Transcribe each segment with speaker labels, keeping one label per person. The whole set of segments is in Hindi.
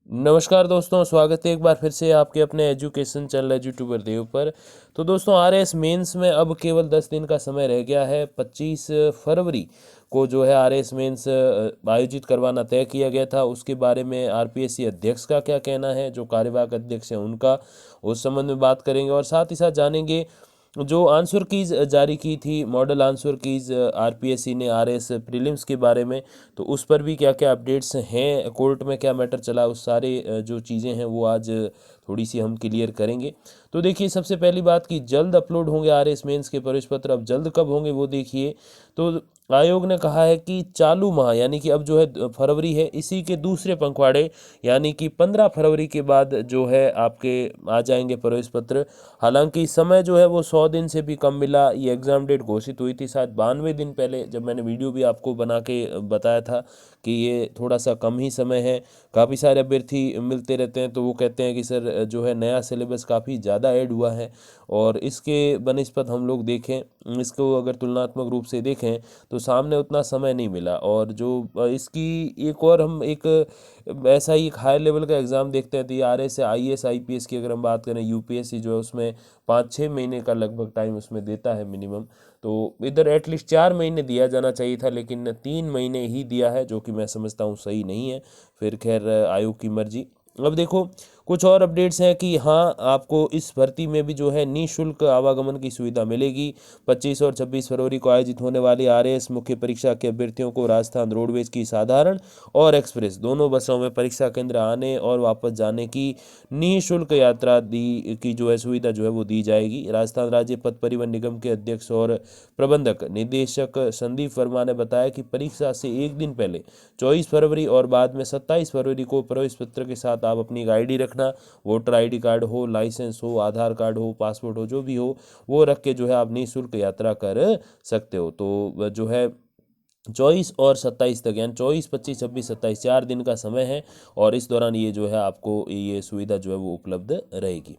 Speaker 1: नमस्कार दोस्तों, स्वागत है एक बार फिर से आपके अपने एजुकेशन चैनल एजुट्यूबर देव पर। तो दोस्तों, आरएएस मेंस में अब केवल 10 दिन का समय रह गया है। 25 फरवरी को जो है आरएएस मेंस आयोजित करवाना तय किया गया था। उसके बारे में आरपीएससी अध्यक्ष का क्या कहना है, जो कार्यवाहक अध्यक्ष हैं उनका, उस संबंध में बात करेंगे और साथ ही साथ जानेंगे जो आंसर कीज जारी की थी, मॉडल आंसर कीज आरपीएससी ने आरएएस प्रीलिम्स के बारे में, तो उस पर भी क्या क्या अपडेट्स हैं, कोर्ट में क्या मैटर चला, उस सारे जो चीज़ें हैं वो आज थोड़ी सी हम क्लियर करेंगे। तो देखिए, सबसे पहली बात कि जल्द अपलोड होंगे आरएएस मेंस के प्रवेश पत्र। अब जल्द कब होंगे वो देखिए। तो आयोग ने कहा है कि चालू माह यानी कि अब जो है फरवरी है, इसी के दूसरे पखवाड़े यानी कि 15 फरवरी के बाद जो है आपके आ जाएंगे प्रवेश पत्र। हालांकि समय जो है वो 100 दिन से भी कम मिला। ये एग्ज़ाम डेट घोषित हुई थी शायद 92 दिन पहले, जब मैंने वीडियो भी आपको बना के बताया था कि ये थोड़ा सा कम ही समय है। काफ़ी सारे अभ्यर्थी मिलते रहते हैं तो वो कहते हैं कि सर जो है नया सिलेबस काफ़ी ज़्यादा ऐड हुआ है, और इसके बनस्पत हम लोग देखें, इसको अगर तुलनात्मक रूप से देखें तो सामने उतना समय नहीं मिला। और जो इसकी एक और हम एक ऐसा ही एक हाई लेवल का एग्ज़ाम देखते हैं तो ये आर एस आईएएस आईपीएस की अगर हम बात करें, यूपीएससी जो है उसमें 5-6 महीने का लगभग टाइम उसमें देता है मिनिमम। तो इधर एटलीस्ट 4 महीने दिया जाना चाहिए था, लेकिन 3 महीने ही दिया है, जो कि मैं समझता हूँ सही नहीं है। फिर खैर आयोग की मर्जी। अब देखो, कुछ और अपडेट्स हैं कि हाँ, आपको इस भर्ती में भी जो है निःशुल्क आवागमन की सुविधा मिलेगी। 25 और 26 फरवरी को आयोजित होने वाली आरएएस मुख्य परीक्षा के अभ्यर्थियों को राजस्थान रोडवेज की साधारण और एक्सप्रेस दोनों बसों में परीक्षा केंद्र आने और वापस जाने की निःशुल्क यात्रा दी की जो है सुविधा जो है वो दी जाएगी। राजस्थान राज्य पथ परिवहन निगम के अध्यक्ष और प्रबंधक निदेशक संदीप वर्मा ने बताया कि परीक्षा से एक दिन पहले 24 फरवरी और बाद में 27 फरवरी को प्रवेश पत्र के साथ आप अपनी एक आईडी रखना, वोटर आईडी कार्ड हो, लाइसेंस हो, आधार कार्ड हो, पासपोर्ट हो, जो भी हो वो रख के जो है आप निःशुल्क यात्रा कर सकते हो। तो जो है 24 और 27 तक, यानी 24, 25, 26, 27 4 दिन का समय है, और इस दौरान ये जो है आपको ये सुविधा जो है वो उपलब्ध रहेगी।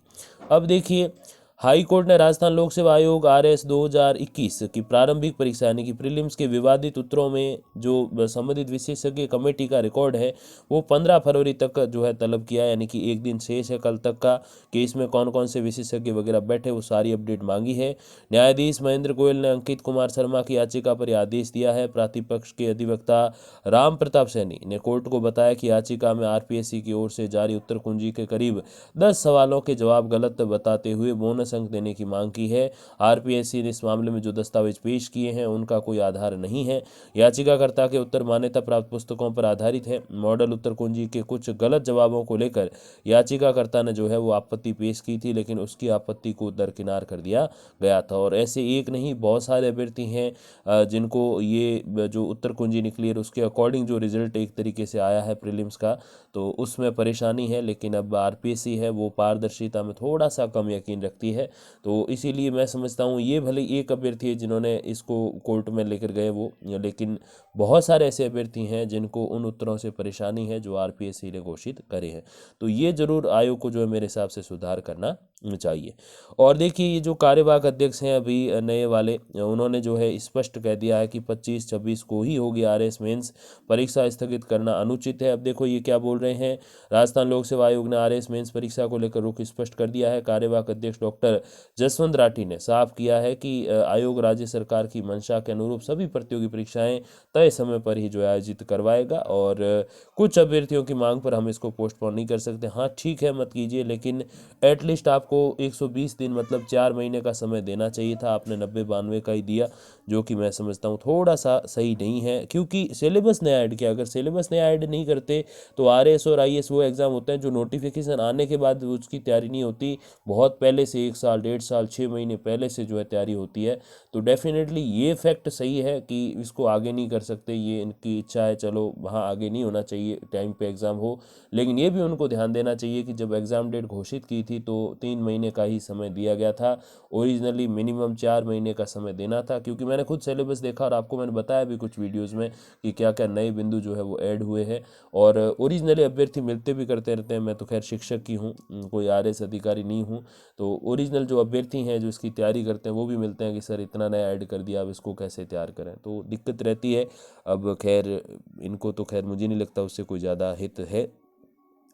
Speaker 1: अब देखिए, हाई कोर्ट ने राजस्थान लोक सेवा आयोग आरएस 2021 की प्रारंभिक परीक्षा यानी कि प्रीलिम्स के विवादित उत्तरों में जो संबंधित विशेषज्ञ कमेटी का रिकॉर्ड है वो 15 फरवरी तक जो है तलब किया, यानी कि एक दिन शेष है कल तक का, कि इसमें कौन कौन से विशेषज्ञ वगैरह बैठे, वो सारी अपडेट मांगी है। न्यायाधीश महेंद्र गोयल ने अंकित कुमार शर्मा की याचिका पर यह आदेश दिया है। प्रतिपक्ष के अधिवक्ता राम प्रताप सैनी ने कोर्ट को बताया कि याचिका में आरपीएससी की ओर से जारी उत्तर कुंजी के करीब 10 सवालों के जवाब गलत बताते हुए बोनस अंक देने की मांग की है। आरपीएससी ने इस मामले में जो दस्तावेज पेश किए हैं उनका कोई आधार नहीं है। याचिकाकर्ता के उत्तर मान्यता प्राप्त पुस्तकों पर आधारित है। मॉडल उत्तर कुंजी के कुछ गलत जवाबों को लेकर याचिकाकर्ता ने जो है वो आपत्ति पेश की थी, लेकिन उसकी आपत्ति को दरकिनार कर दिया गया था। और ऐसे एक नहीं, बहुत सारे अभ्यर्थी हैं जिनको ये जो उत्तर कुंजी निकली है उसके अकॉर्डिंग जो रिजल्ट एक तरीके से आया है प्रीलिम्स का, तो उसमें परेशानी है। लेकिन अब आरपीएससी है वो पारदर्शिता में थोड़ा सा कम यकीन रखती है, तो इसीलिए मैं समझता हूँ ये भले एक अभ्यर्थी है जिन्होंने इसको कोर्ट में लेकर गए वो, लेकिन बहुत सारे ऐसे अभ्यर्थी हैं जिनको उन उत्तरों से परेशानी है जो आरपीएससी ने घोषित करे हैं। तो ये जरूर आयोग को जो है मेरे हिसाब से सुधार करना चाहिए। और देखिए, ये जो कार्यवाहक अध्यक्ष हैं अभी नए वाले, उन्होंने जो है स्पष्ट कह दिया है कि 25-26 को ही होगी आरएएस मेंस, परीक्षा स्थगित करना अनुचित है। अब देखो ये क्या बोल रहे हैं, राजस्थान लोक सेवा आयोग ने आरएएस मेंस परीक्षा को लेकर रुख स्पष्ट कर दिया है। कार्यवाहक अध्यक्ष डॉक्टर जसवंत राठी ने साफ किया है कि आयोग राज्य सरकार की मंशा के अनुरूप सभी प्रतियोगी परीक्षाएं तय समय पर ही जो है आयोजित करवाएगा, और कुछ अभ्यर्थियों की मांग पर हम इसको पोस्टपोन नहीं कर सकते। हाँ ठीक है, मत कीजिए, लेकिन एटलीस्ट आपको 120 दिन मतलब 4 महीने का समय देना चाहिए था। आपने 90-92 का ही दिया, जो कि मैं समझता हूँ थोड़ा सा सही नहीं है, क्योंकि सिलेबस नया ऐड किया। अगर सिलेबस नया ऐड नहीं करते तो आरएएस और आईएएस वो एग्ज़ाम होते हैं जो नोटिफिकेशन आने के बाद उसकी तैयारी नहीं होती, बहुत पहले से 1 साल 1.5 साल 6 महीने पहले से जो है तैयारी होती है। तो डेफिनेटली ये फैक्ट सही है कि इसको आगे नहीं कर सकते, ये इनकी इच्छा है, चलो वहाँ आगे नहीं होना चाहिए, टाइम पे एग्ज़ाम हो। लेकिन ये भी उनको ध्यान देना चाहिए कि जब एग्ज़ाम डेट घोषित की थी तो 3 महीने का ही समय दिया गया था। ओरिजिनली मिनिमम 4 महीने का समय देना था, क्योंकि मैंने खुद सिलेबस देखा और आपको मैंने बताया भी कुछ वीडियोज़ में कि क्या क्या नए बिंदु जो है वो ऐड हुए हैं। और ओरिजिनली अभ्यर्थी मिलते भी करते रहते हैं। मैं तो खैर शिक्षक ही हूँ, कोई आरएएस अधिकारी नहीं हूँ। तो ओरिजिनल जो अभ्यर्थी हैं जो इसकी तैयारी करते हैं वो भी मिलते हैं कि सर इतना नया ऐड कर दिया, अब इसको कैसे तैयार करें, तो दिक्कत रहती है। अब खैर इनको तो खैर मुझे नहीं लगता उससे कोई ज़्यादा हित है।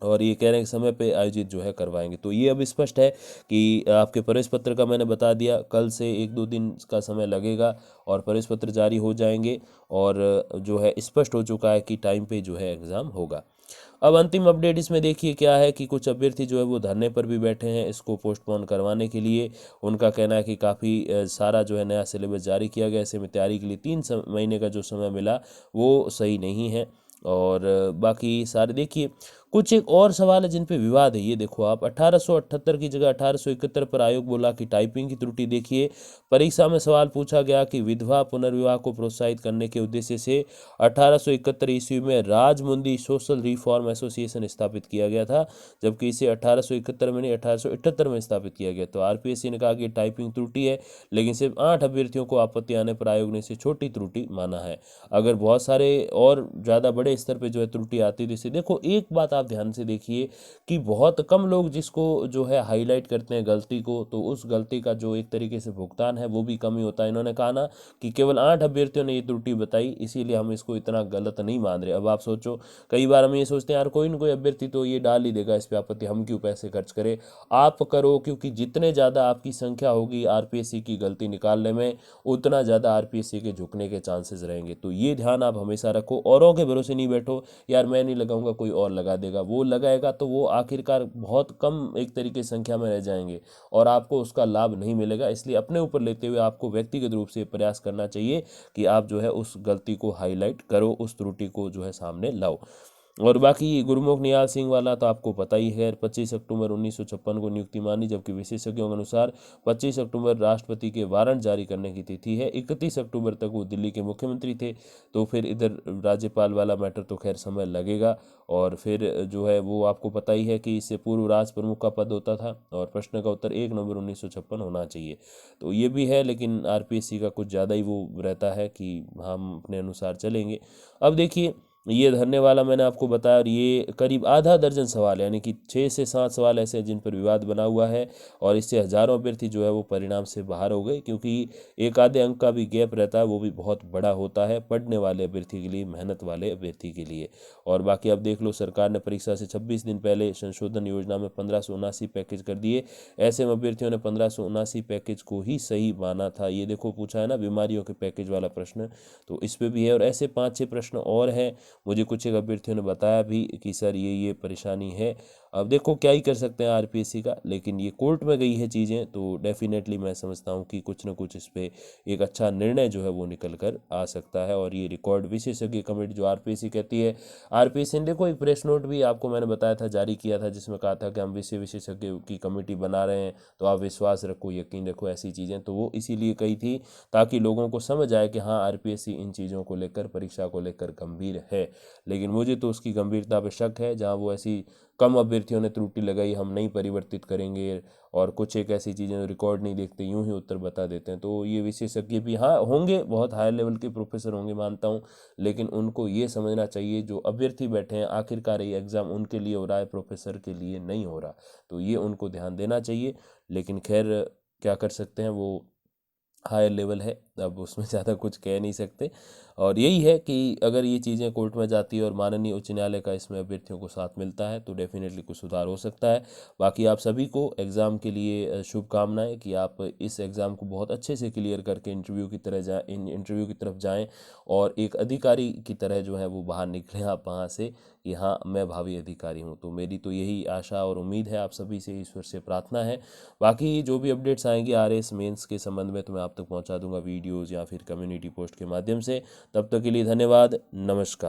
Speaker 1: और ये कह रहे हैं कि समय पे आयोजित जो है करवाएंगे। तो ये अब स्पष्ट है कि आपके प्रवेश पत्र का मैंने बता दिया, कल से 1-2 दिन का समय लगेगा और प्रवेश पत्र जारी हो जाएंगे और जो है स्पष्ट हो चुका है कि टाइम पे जो है एग्ज़ाम होगा। अब अंतिम अपडेट इसमें देखिए क्या है कि कुछ अभ्यर्थी जो है वो धरने पर भी बैठे हैं इसको पोस्टपोन करवाने के लिए। उनका कहना है कि काफ़ी सारा जो है नया सिलेबस जारी किया गया, ऐसे में तैयारी के लिए 3 महीने का जो समय मिला वो सही नहीं है। और बाकी सारे देखिए कुछ एक और सवाल है जिन पे विवाद है। ये देखो आप 1878 की जगह 1871 पर आयोग बोला कि टाइपिंग की त्रुटि। देखिए परीक्षा में सवाल पूछा गया कि विधवा पुनर्विवाह को प्रोत्साहित करने के उद्देश्य से 1871 ईस्वी में राजमुंदी सोशल रिफॉर्म एसोसिएशन स्थापित किया गया था, जबकि इसे 1871 में नहीं 1878 में स्थापित किया गया। तो आरपीएससी ने कहा कि टाइपिंग त्रुटि है, लेकिन सिर्फ 8 अभ्यर्थियों को आपत्ति आने पर आयोग ने इसे छोटी त्रुटि माना है। अगर बहुत सारे और ज़्यादा बड़े स्तर पे जो है त्रुटि आती है, जैसे देखो एक बात आप ध्यान से देखिए कि बहुत कम लोग जिसको जो है हाईलाइट करते हैं गलती को, तो उस गलती का जो एक तरीके से भुगतान है वो भी कम ही होता है। इन्होंने कहा ना कि केवल 8 अभ्यर्थियों ने ये त्रुटि बताई, इसीलिए हम इसको इतना गलत नहीं मान रहे। अब आप सोचो, कई बार हम ये सोचते हैं यार कोई ना कोई अभ्यर्थी तो ये डाल ही देगा इस पे आपत्ति, हम क्यों पैसे खर्च करें। आप करो, क्योंकि जितने ज़्यादा आपकी संख्या होगी आरपीएससी की गलती निकालने में, उतना ज़्यादा आरपीएससी के झुकने के चांसेस रहेंगे। तो ये ध्यान आप हमेशा रखो, औरों के भरोसे नहीं बैठो यार मैं नहीं लगाऊंगा कोई और लगा देगा, वो लगाएगा तो वो आखिरकार बहुत कम एक तरीके की संख्या में रह जाएंगे और आपको उसका लाभ नहीं मिलेगा। इसलिए अपने ऊपर लेते हुए आपको व्यक्तिगत रूप से प्रयास करना चाहिए कि आप जो है उस गलती को हाईलाइट करो, उस त्रुटि को जो है सामने लाओ। और बाकी गुरमुख निहाल सिंह वाला तो आपको पता ही है, 25 अक्टूबर 1956 को नियुक्ति मानी, जबकि विशेषज्ञों के अनुसार 25 अक्टूबर राष्ट्रपति के वारंट जारी करने की तिथि है। 31 अक्टूबर तक वो दिल्ली के मुख्यमंत्री थे। तो फिर इधर राज्यपाल वाला मैटर तो खैर समय लगेगा। और फिर जो है वो आपको पता ही है कि इससे पूर्व राज प्रमुख का पद होता था और प्रश्न का उत्तर 1 नवंबर 1956 होना चाहिए। तो ये भी है, लेकिन आरपीएससी का कुछ ज़्यादा ही वो रहता है कि हम अपने अनुसार चलेंगे। अब देखिए ये धरने वाला मैंने आपको बताया, और ये करीब आधा दर्जन सवाल यानी कि 6 से 7 सवाल ऐसे हैं जिन पर विवाद बना हुआ है और इससे हजारों अभ्यर्थी जो है वो परिणाम से बाहर हो गए, क्योंकि एक आधे अंक का भी गैप रहता है, वो भी बहुत बड़ा होता है पढ़ने वाले अभ्यर्थी के लिए, मेहनत वाले अभ्यर्थी के लिए। और बाकी अब देख लो, सरकार ने परीक्षा से 26 दिन पहले संशोधन योजना में 1579 पैकेज कर दिए। ऐसे में अभ्यर्थियों ने 1579 पैकेज को ही सही माना था। ये देखो पूछा है ना बीमारियों के पैकेज वाला प्रश्न, तो इस पे भी है। और ऐसे 5-6 प्रश्न और हैं, मुझे कुछ एक अभ्यर्थियों ने बताया भी कि सर ये परेशानी है। अब देखो क्या ही कर सकते हैं आरपीएससी का, लेकिन ये कोर्ट में गई है चीज़ें, तो डेफिनेटली मैं समझता हूँ कि कुछ ना कुछ इस पर एक अच्छा निर्णय जो है वो निकल कर आ सकता है। और ये रिकॉर्ड विशेषज्ञ कमेटी जो आरपीएससी कहती है, आरपीएससी ने देखो एक प्रेस नोट भी आपको मैंने बताया था जारी किया था, जिसमें कहा था कि हम विशेषज्ञ की कमेटी बना रहे हैं, तो आप विश्वास रखो, यकीन रखो, ऐसी चीज़ें तो वो इसीलिए कही थी ताकि लोगों को समझ आए कि हाँ आरपीएससी इन चीज़ों को लेकर, परीक्षा को लेकर गंभीर है। लेकिन मुझे तो उसकी गंभीरता पर शक है, जहाँ वो ऐसी कम अभ्यर्थियों ने त्रुटि लगाई हम नहीं परिवर्तित करेंगे, और कुछ एक ऐसी चीज़ें रिकॉर्ड नहीं देखते यूं ही उत्तर बता देते हैं। तो ये विशेषज्ञ भी हाँ होंगे, बहुत हाई लेवल के प्रोफेसर होंगे मानता हूँ, लेकिन उनको ये समझना चाहिए जो अभ्यर्थी बैठे हैं आखिरकार ये एग्ज़ाम उनके लिए हो रहा है, प्रोफेसर के लिए नहीं हो रहा। तो ये उनको ध्यान देना चाहिए। लेकिन खैर क्या कर सकते हैं, वो हायर लेवल है, अब उसमें ज़्यादा कुछ कह नहीं सकते। और यही है कि अगर ये चीज़ें कोर्ट में जाती है और माननीय उच्च न्यायालय का इसमें अभ्यर्थियों को साथ मिलता है तो डेफिनेटली कुछ सुधार हो सकता है। बाकी आप सभी को एग्ज़ाम के लिए शुभकामनाएं कि आप इस एग्ज़ाम को बहुत अच्छे से क्लियर करके इंटरव्यू की तरह जाए, इंटरव्यू की तरफ जाएँ और एक अधिकारी की तरह जो है वो बाहर निकलें आप वहाँ से कि हाँ मैं भावी अधिकारी हूँ। तो मेरी तो यही आशा और उम्मीद है, आप सभी से ईश्वर से प्रार्थना है। बाकी जो भी अपडेट्स आएंगे आरएस मेंस के संबंध में तो मैं आप तक पहुंचा दूंगा वीडियोस या फिर कम्युनिटी पोस्ट के माध्यम से। तब तक के लिए धन्यवाद, नमस्कार।